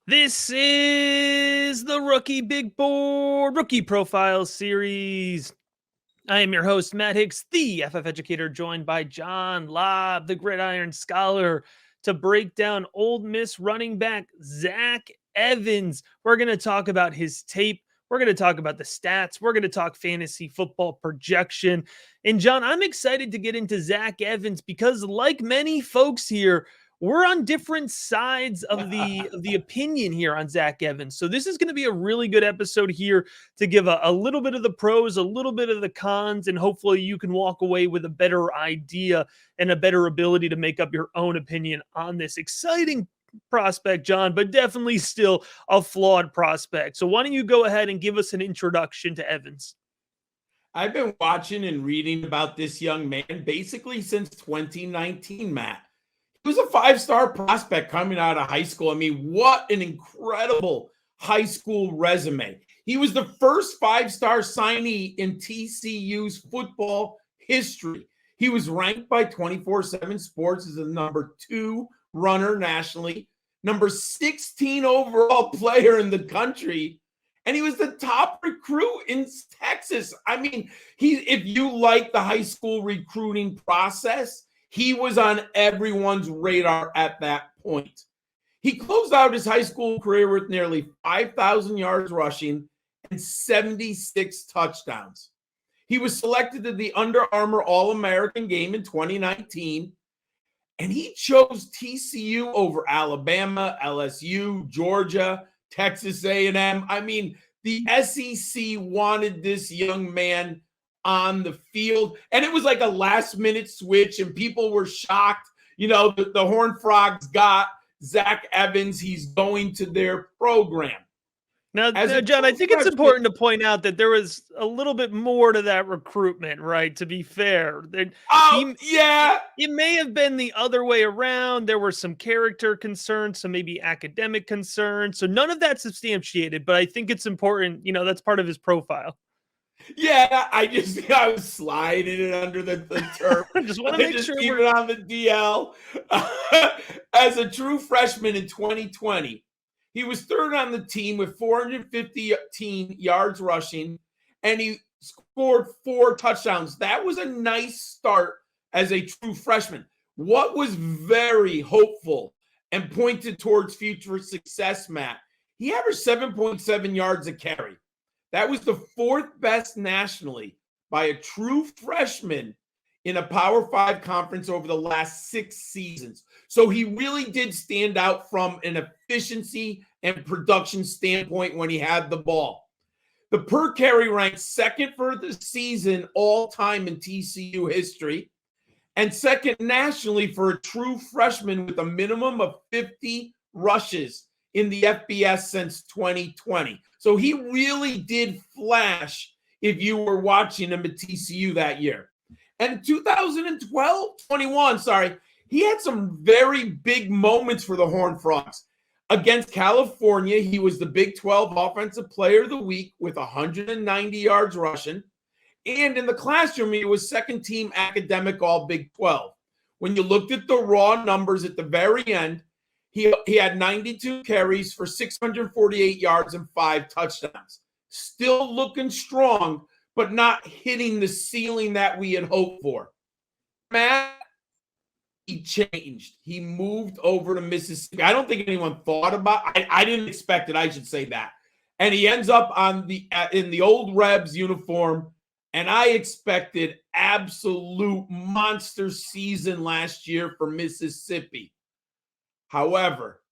This is the Rookie Big Board Rookie Profile Series. I am your host, Matt Hicks, the FF educator, joined by John Lobb, the Gridiron Scholar, to break down Ole Miss running back Zach Evans. We're going to talk about his tape. We're going to talk about the stats. We're going to talk fantasy football projection. And John, I'm excited to get into Zach Evans because, like many folks here, we're on different sides of the opinion here on Zach Evans. So this is going to be a really good episode here to give a little bit of the pros, a little bit of the cons, and hopefully you can walk away with a better idea and a better ability to make up your own opinion on this exciting prospect, John, but definitely still a flawed prospect. So why don't you go ahead and give us an introduction to Evans? I've been watching and reading about this young man basically since 2019, Matt. He was a five-star prospect coming out of high school. I mean, what an incredible high school resume. He was the first five-star signee in TCU's football history. He was ranked by 24/7 Sports as the number 2 runner nationally, number 16 overall player in the country, and he was the top recruit in Texas. I mean, if you like the high school recruiting process, he was on everyone's radar at that point. He closed out his high school career with nearly 5,000 yards rushing and 76 touchdowns. He was selected to the Under Armour All-American game in 2019, and he chose TCU over Alabama, LSU, Georgia, Texas A&M. I mean, the SEC wanted this young man on the field, and it was like a last-minute switch, and people were shocked. You know, the Horned Frogs got Zach Evans. He's going to their program. Now, John, I think it's important to point out that there was a little bit more to that recruitment, right? To be fair, yeah, it may have been the other way around. There were some character concerns, some maybe academic concerns. So none of that's substantiated, but I think it's important. That's part of his profile. Yeah, I was sliding it under the turf. I just want to make sure keep it on the DL. As a true freshman in 2020, he was third on the team with 415 yards rushing, and he scored 4 touchdowns. That was a nice start as a true freshman. What was very hopeful and pointed towards future success, Matt, he averaged 7.7 yards a carry. That was the 4th best nationally by a true freshman in a Power 5 conference over the last 6 seasons. So he really did stand out from an efficiency and production standpoint when he had the ball. The per carry ranked 2nd for the season all time in TCU history, and 2nd nationally for a true freshman with a minimum of 50 rushes in the FBS since 2020. So he really did flash if you were watching him at TCU that year. And 21, he had some very big moments for the Horned Frogs. Against California, he was the Big 12 Offensive Player of the Week with 190 yards rushing. And in the classroom, he was 2nd team academic all Big 12. When you looked at the raw numbers at the very end, he had 92 carries for 648 yards and 5 touchdowns. Still looking strong, but not hitting the ceiling that we had hoped for. Matt, he changed. He moved over to Mississippi. I don't think anyone thought about it. I didn't expect it, I should say that. And he ends up in the old Rebs uniform, and I expected absolute monster season last year for Mississippi. However,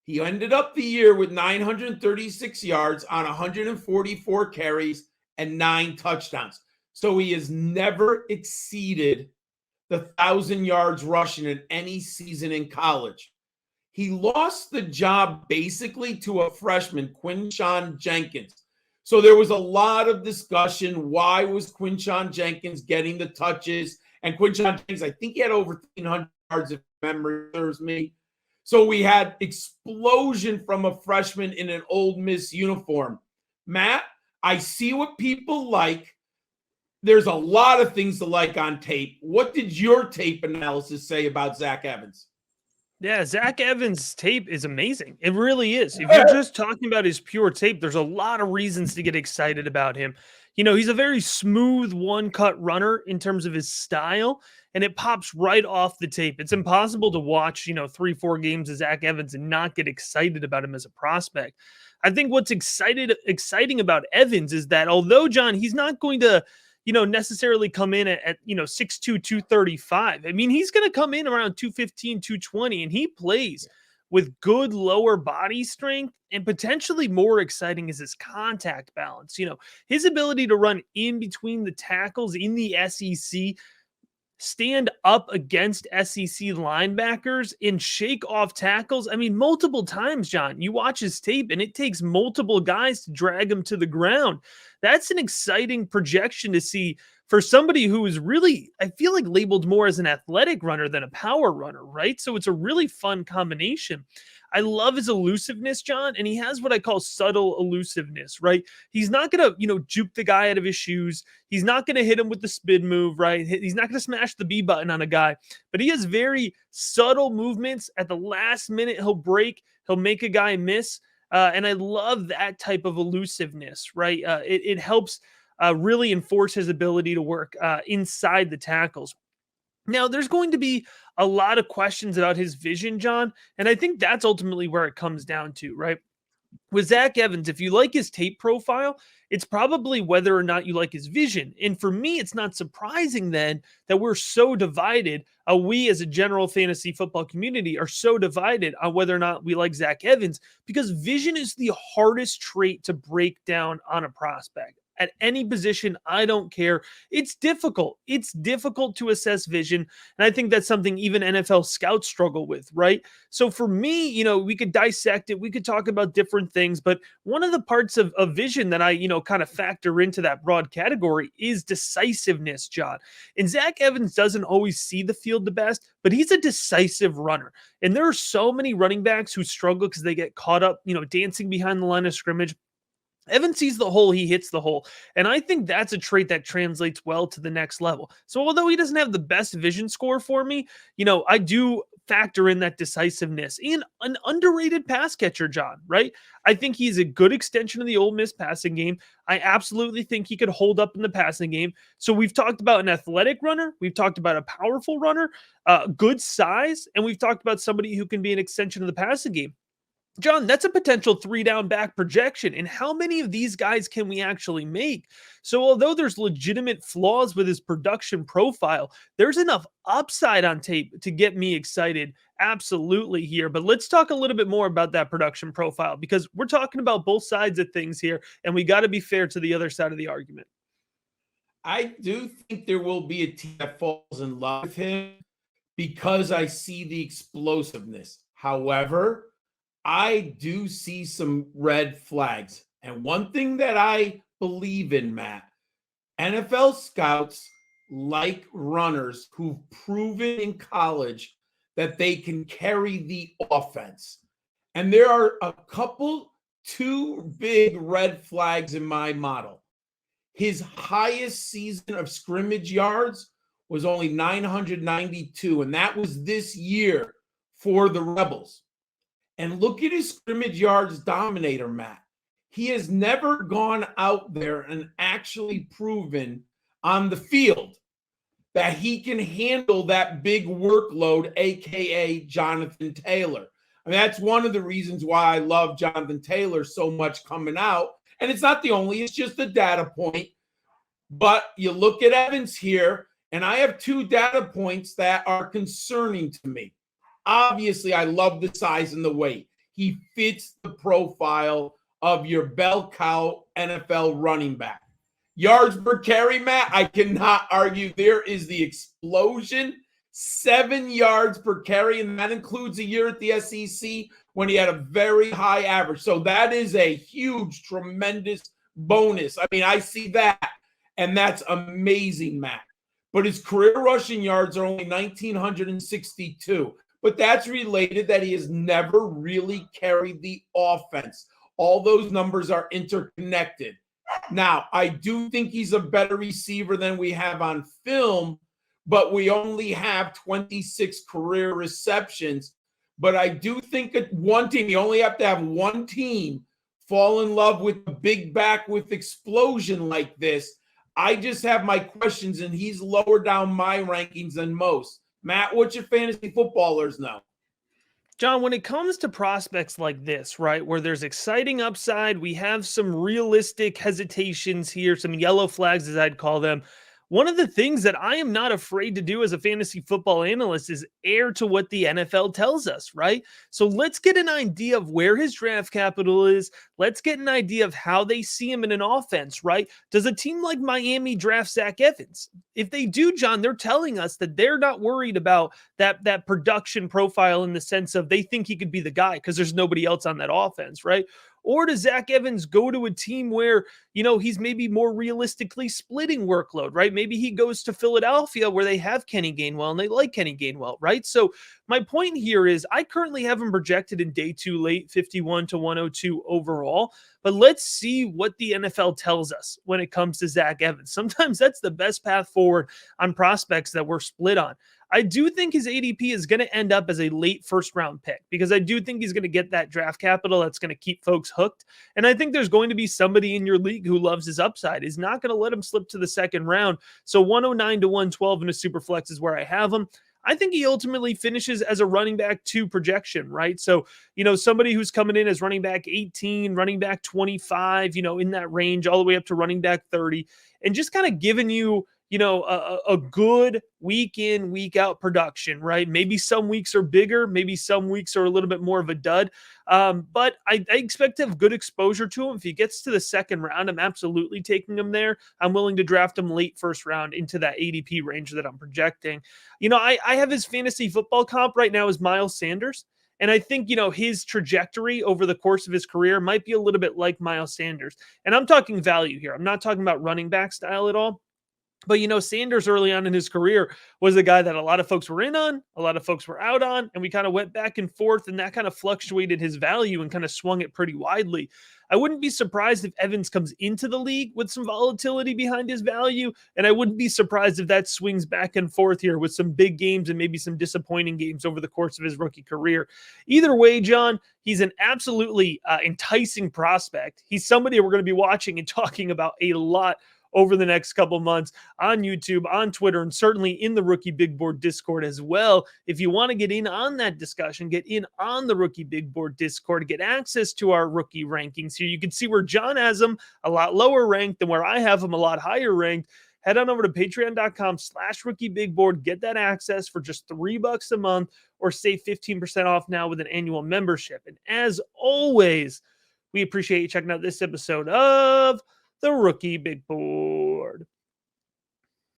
he ended up the year with 936 yards on 144 carries and 9 touchdowns. So he has never exceeded the 1,000 yards rushing in any season in college. He lost the job basically to a freshman, Quinshon Jenkins. So there was a lot of discussion. Why was Quinshon Jenkins getting the touches? And Quinshon Jenkins, I think he had over 1,300 yards if memory serves me. So we had explosion from a freshman in an Ole Miss uniform. Matt, I see what people like. There's a lot of things to like on tape. What did your tape analysis say about Zach Evans? Yeah, Zach Evans' tape is amazing. It really is. If you're just talking about his pure tape, there's a lot of reasons to get excited about him. He's a very smooth one-cut runner in terms of his style, and it pops right off the tape. It's impossible to watch, 3, 4 games of Zach Evans and not get excited about him as a prospect. I think what's exciting about Evans is that although John, he's not going to necessarily come in at 6'2", 235. I mean, he's going to come in around 215, 220, and he plays with good lower body strength, and potentially more exciting is his contact balance. His ability to run in between the tackles in the SEC, stand up against SEC linebackers and shake off tackles. I mean, multiple times, John, you watch his tape and it takes multiple guys to drag him to the ground. That's an exciting projection to see for somebody who is really, I feel like, labeled more as an athletic runner than a power runner, right? So it's a really fun combination. I love his elusiveness, John, and he has what I call subtle elusiveness, right? He's not going to, juke the guy out of his shoes. He's not going to hit him with the spin move, right? He's not going to smash the B button on a guy, but he has very subtle movements. At the last minute, he'll break, he'll make a guy miss. And I love that type of elusiveness, right? It helps really enforce his ability to work inside the tackles. Now, there's going to be a lot of questions about his vision, John, and I think that's ultimately where it comes down to, right? With Zach Evans, if you like his tape profile, it's probably whether or not you like his vision. And for me, it's not surprising then that we're so divided. We as a general fantasy football community are so divided on whether or not we like Zach Evans, because vision is the hardest trait to break down on a prospect. At any position, I don't care. It's difficult. It's difficult to assess vision. And I think that's something even NFL scouts struggle with, right? So for me, we could dissect it. We could talk about different things. But one of the parts of vision that I, kind of factor into that broad category is decisiveness, John. And Zach Evans doesn't always see the field the best, but he's a decisive runner. And there are so many running backs who struggle because they get caught up, dancing behind the line of scrimmage. Evans sees the hole, he hits the hole. And I think that's a trait that translates well to the next level. So although he doesn't have the best vision score for me, I do factor in that decisiveness and an underrated pass catcher, John, right? I think he's a good extension of the Ole Miss passing game. I absolutely think he could hold up in the passing game. So we've talked about an athletic runner. We've talked about a powerful runner, good size, and we've talked about somebody who can be an extension of the passing game. John, that's a potential 3-down back projection. And how many of these guys can we actually make? So although there's legitimate flaws with his production profile, there's enough upside on tape to get me excited absolutely here. But let's talk a little bit more about that production profile, because we're talking about both sides of things here, and we got to be fair to the other side of the argument. I do think there will be a team that falls in love with him because I see the explosiveness. However, I do see some red flags. And one thing that I believe in, Matt, NFL scouts like runners who've proven in college that they can carry the offense. And there are two big red flags in my model. His highest season of scrimmage yards was only 992, and that was this year for the Rebels. And look at his scrimmage yards dominator, Matt. He has never gone out there and actually proven on the field that he can handle that big workload, a.k.a. Jonathan Taylor. I mean, that's one of the reasons why I love Jonathan Taylor so much coming out. And it's not the only, it's just a data point. But you look at Evans here, and I have two data points that are concerning to me. Obviously, I love the size and the weight. He fits the profile of your bell cow NFL running back. Yards per carry, Matt, I cannot argue. There is the explosion. 7 yards per carry, and that includes a year at the SEC when he had a very high average. So that is a huge, tremendous bonus. I mean, I see that, and that's amazing, Matt. But his career rushing yards are only 1,962. But that's related that he has never really carried the offense. All those numbers are interconnected. Now, I do think he's a better receiver than we have on film, but we only have 26 career receptions. But I do think that one team, you only have to have one team fall in love with a big back with explosion like this. I just have my questions, and he's lower down my rankings than most. Matt, what's your fantasy footballers now? John, when it comes to prospects like this, right, where there's exciting upside, we have some realistic hesitations here, some yellow flags, as I'd call them. One of the things that I am not afraid to do as a fantasy football analyst is err to what the NFL tells us, right? So let's get an idea of where his draft capital is. Let's get an idea of how they see him in an offense, right? Does a team like Miami draft Zach Evans? If they do, John, they're telling us that they're not worried about that production profile in the sense of they think he could be the guy because there's nobody else on that offense, right? Or does Zach Evans go to a team where, he's maybe more realistically splitting workload, right? Maybe he goes to Philadelphia where they have Kenny Gainwell and they like Kenny Gainwell, right? So my point here is I currently have him projected in day 2 late 51 to 102 overall, but let's see what the NFL tells us when it comes to Zach Evans. Sometimes that's the best path forward on prospects that we're split on. I do think his ADP is going to end up as a late first round pick because I do think he's going to get that draft capital that's going to keep folks hooked. And I think there's going to be somebody in your league who loves his upside. Is not going to let him slip to the second round. So 109 to 112 in a super flex is where I have him. I think he ultimately finishes as a running back 2 projection, right? So, somebody who's coming in as running back 18, running back 25, in that range, all the way up to running back 30, and just kind of giving you, a good week in, week out production, right? Maybe some weeks are bigger, maybe some weeks are a little bit more of a dud. But I expect to have good exposure to him. If he gets to the second round, I'm absolutely taking him there. I'm willing to draft him late first round into that ADP range that I'm projecting. I have his fantasy football comp right now as Miles Sanders. And I think, his trajectory over the course of his career might be a little bit like Miles Sanders. And I'm talking value here. I'm not talking about running back style at all. But, Sanders early on in his career was a guy that a lot of folks were in on, a lot of folks were out on, and we kind of went back and forth, and that kind of fluctuated his value and kind of swung it pretty widely. I wouldn't be surprised if Evans comes into the league with some volatility behind his value, and I wouldn't be surprised if that swings back and forth here with some big games and maybe some disappointing games over the course of his rookie career. Either way, John, he's an absolutely enticing prospect. He's somebody we're going to be watching and talking about a lot over the next couple months on YouTube, on Twitter, and certainly in the Rookie Big Board Discord as well. If you want to get in on that discussion, get in on the Rookie Big Board Discord, get access to our rookie rankings here. You can see where John has them a lot lower ranked than where I have them a lot higher ranked. Head on over to patreon.com/rookiebigboard. Get that access for just $3 a month or save 15% off now with an annual membership. And as always, we appreciate you checking out this episode of the Rookie Big Board.